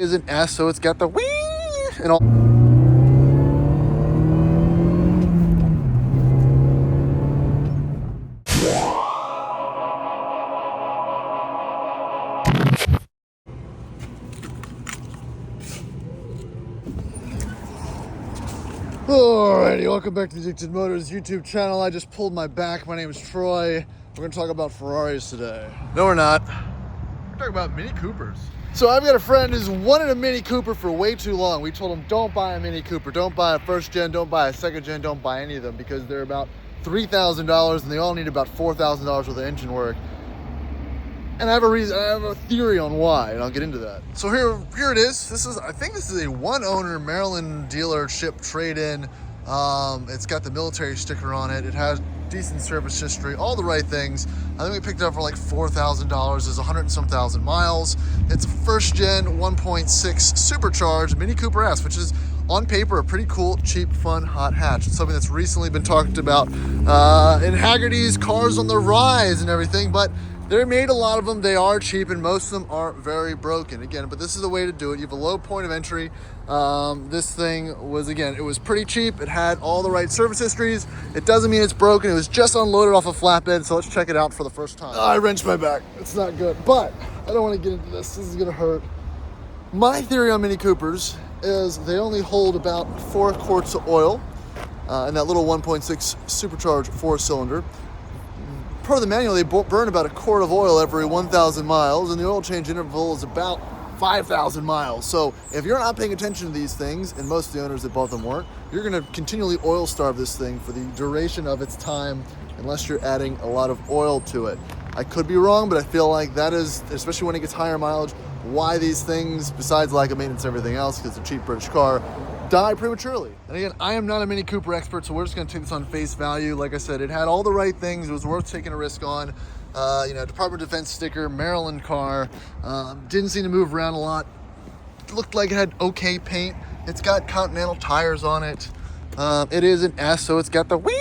is an S, so it's got the wee and all. Alrighty, welcome back to the Addicted Motors YouTube channel. I just pulled my back. My name is Troy. We're gonna talk about Ferraris today. No, we're not. We're talking about Mini Coopers. So I've got a friend who's wanted a Mini Cooper for way too long. We told him, don't buy a Mini Cooper. Don't buy a first gen, don't buy a second gen, don't buy any of them because they're about $3,000 and they all need about $4,000 worth of engine work. And I have a theory on why, and I'll get into that. So here it is. I think this is a one owner Maryland dealership trade-in. It's got the military sticker on it. It has decent service history, all the right things. I think we picked it up for like $4,000. It's 100 and some thousand miles. It's a first gen 1.6 supercharged Mini Cooper S, which is on paper a pretty cool, cheap, fun, hot hatch. It's something that's recently been talked about in Haggerty's Cars on the Rise and everything, but they made a lot of them. They are cheap, and most of them are very broken. Again, but this is the way to do it. You have a low point of entry. This thing was, again, it was pretty cheap. It had all the right service histories. It doesn't mean it's broken. It was just unloaded off a flatbed, so let's check it out for the first time. I wrenched my back. It's not good, but I don't want to get into this. This is going to hurt. My theory on Mini Coopers is they only hold about 4 quarts of oil in that little 1.6 supercharged 4-cylinder. Per the manual, they burn about 1 quart of oil every 1,000 miles, and the oil change interval is about 5,000 miles. So if you're not paying attention to these things, and most of the owners that bought them weren't, you're going to continually oil starve this thing for the duration of its time, unless you're adding a lot of oil to it. I could be wrong, but I feel like that is, especially when it gets higher mileage, why these things, besides lack of maintenance and everything else, because it's a cheap British car, die prematurely. And again, I am not a Mini Cooper expert, so we're just going to take this on face value. Like I said, it had all the right things. It was worth taking a risk on. Department of Defense sticker, Maryland car. Didn't seem to move around a lot. Looked like it had okay paint. It's got Continental tires on it. It is an S, so it's got the wee,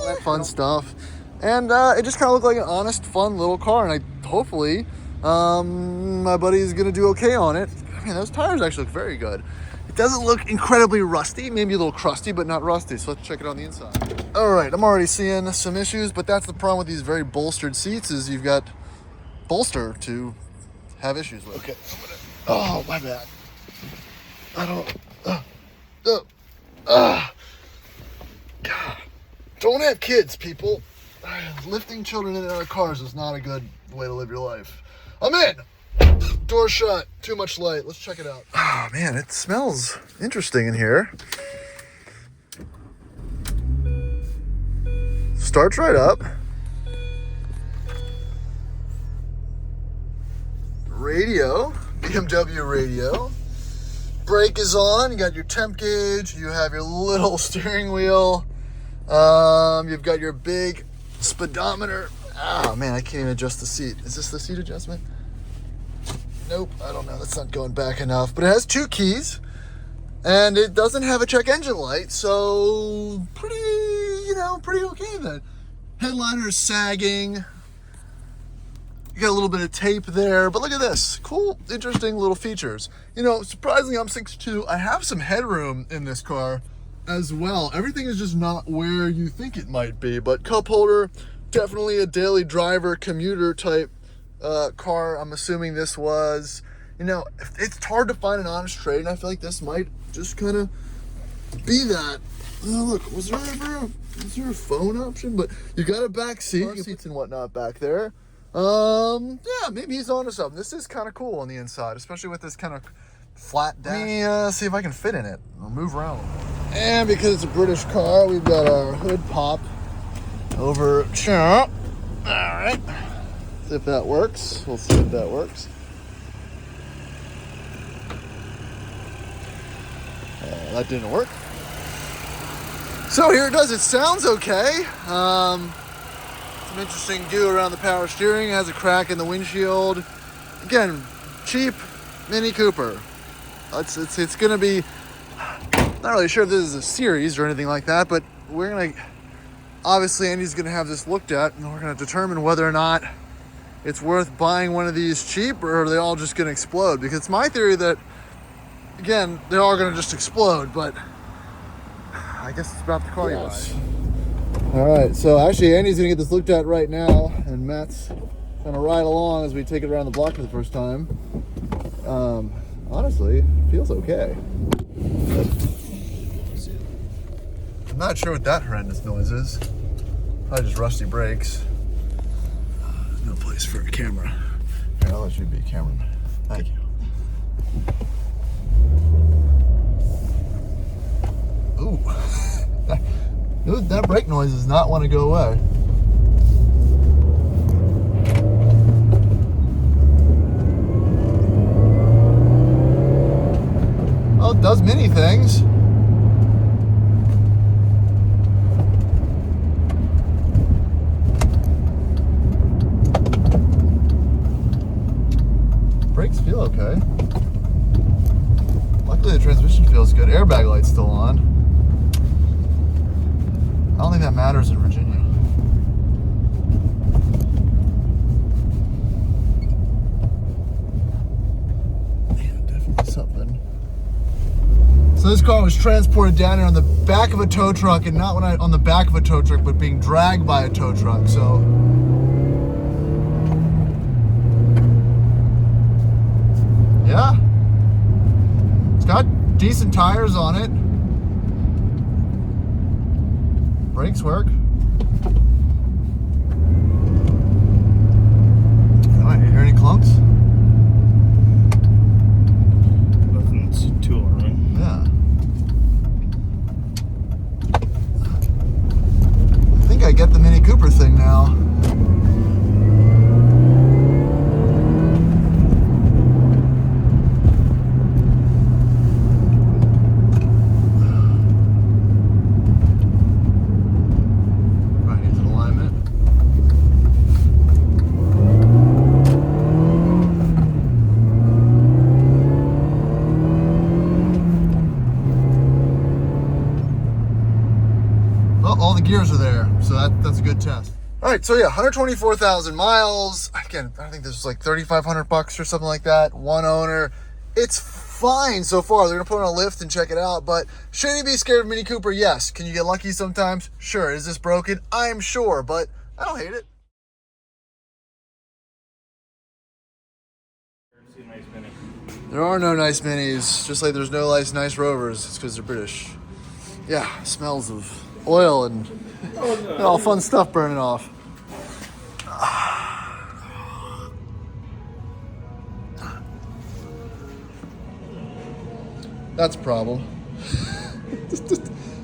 that fun stuff. And it just kind of looked like an honest, fun little car. And hopefully, my buddy is going to do okay on it. I mean, those tires actually look very good. It doesn't look incredibly rusty, maybe a little crusty, but not rusty. So let's check it on the inside. All right, I'm already seeing some issues, but that's the problem with these very bolstered seats is you've got bolster to have issues with. Okay, oh, my back. God. Don't have kids, people. Lifting children in and out of cars is not a good way to live your life. I'm in. Door shut, too much light. Let's check it out. Oh man, it smells interesting in here. Starts right up. Radio, BMW radio. Brake is on, you got your temp gauge, you have your little steering wheel. You've got your big speedometer. Oh man, I can't even adjust the seat. Is this the seat adjustment? Nope, I don't know. That's not going back enough. But it has 2 keys, and it doesn't have a check engine light, so pretty okay then. Headliner is sagging. You got a little bit of tape there, but look at this. Cool, interesting little features. Surprisingly, I'm 6'2". I have some headroom in this car as well. Everything is just not where you think it might be, but cup holder, definitely a daily driver, commuter type car. I'm assuming this was, it's hard to find an honest trade, and I feel like this might just kind of be that. Oh, look, was there a phone option? But you got a back seat, car seats and whatnot back there. Yeah, maybe he's onto something. This is kind of cool on the inside, especially with this kind of flat dash. Let me see if I can fit in it. I'll move around. And because it's a British car, we've got our hood pop over here. All right. See if that works. We'll see if that works. That didn't work. So here it does. It sounds okay. Some interesting goo around the power steering. It has a crack in the windshield. Again, cheap Mini Cooper. It's going to be, not really sure if this is a series or anything like that, but we're going to, obviously Andy's going to have this looked at, and we're going to determine whether or not it's worth buying one of these cheap, or are they all just going to explode? Because it's my theory that again, they are going to just explode, but I guess it's about the car you buy. All right, so actually Andy's going to get this looked at right now, and Matt's going to ride along as we take it around the block for the first time. Honestly, it feels okay. I'm not sure what that horrendous noise is. Probably just rusty brakes. No place for a camera. Here, I'll let you be a cameraman. Thank you. Ooh. That brake noise does not want to go away. Well, it does many things. Brakes feel okay. Luckily the transmission feels good. Airbag light's still on. I don't think that matters in Virginia. Man, definitely something. So this car was transported down here on the back of a tow truck, and not on the back of a tow truck, but being dragged by a tow truck. So yeah, it's got decent tires on it. Brakes work. Alright, you hear any clunks? Nothing's too alarming. Yeah. I think I get the Mini Cooper thing now. All the gears are there, so that's a good test. All right, so yeah, 124,000 miles. Again, I think this was like 3,500 bucks or something like that. One owner. It's fine so far. They're gonna put it on a lift and check it out, but should you be scared of Mini Cooper? Yes. Can you get lucky sometimes? Sure. Is this broken? I'm sure, but I don't hate it. There are no nice Minis, just like there's no nice Rovers. It's because they're British. Yeah, smells of oil and all fun stuff burning off. That's a problem. I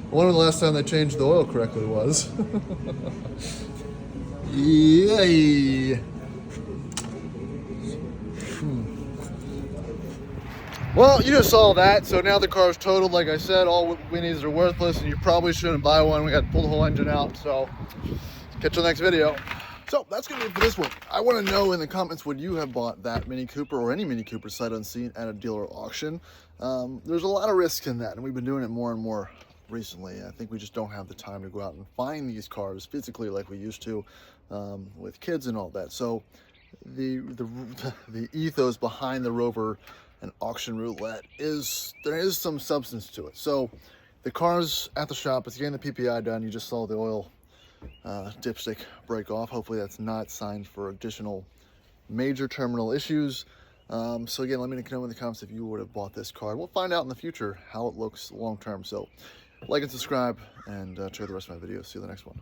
wonder when the last time they changed the oil correctly was. Yay. Well, you just saw that, so now the car's totaled. Like I said, all Winnies are worthless, and you probably shouldn't buy one. We got to pull the whole engine out, so catch you on the next video. So that's gonna be it for this one. I want to know in the comments, would you have bought that Mini Cooper or any Mini Cooper sight unseen at a dealer auction? There's a lot of risk in that, and we've been doing it more and more recently. I think we just don't have the time to go out and find these cars physically like we used to with kids and all that. So the ethos behind the Rover and auction roulette there is some substance to it. So the car's at the shop, it's getting the PPI done. You just saw the oil dipstick break off. Hopefully that's not signs for additional major terminal issues. So again, let me know in the comments if you would have bought this car. We'll find out in the future how it looks long term. So like and subscribe, and check out the rest of my videos. See you in the next one.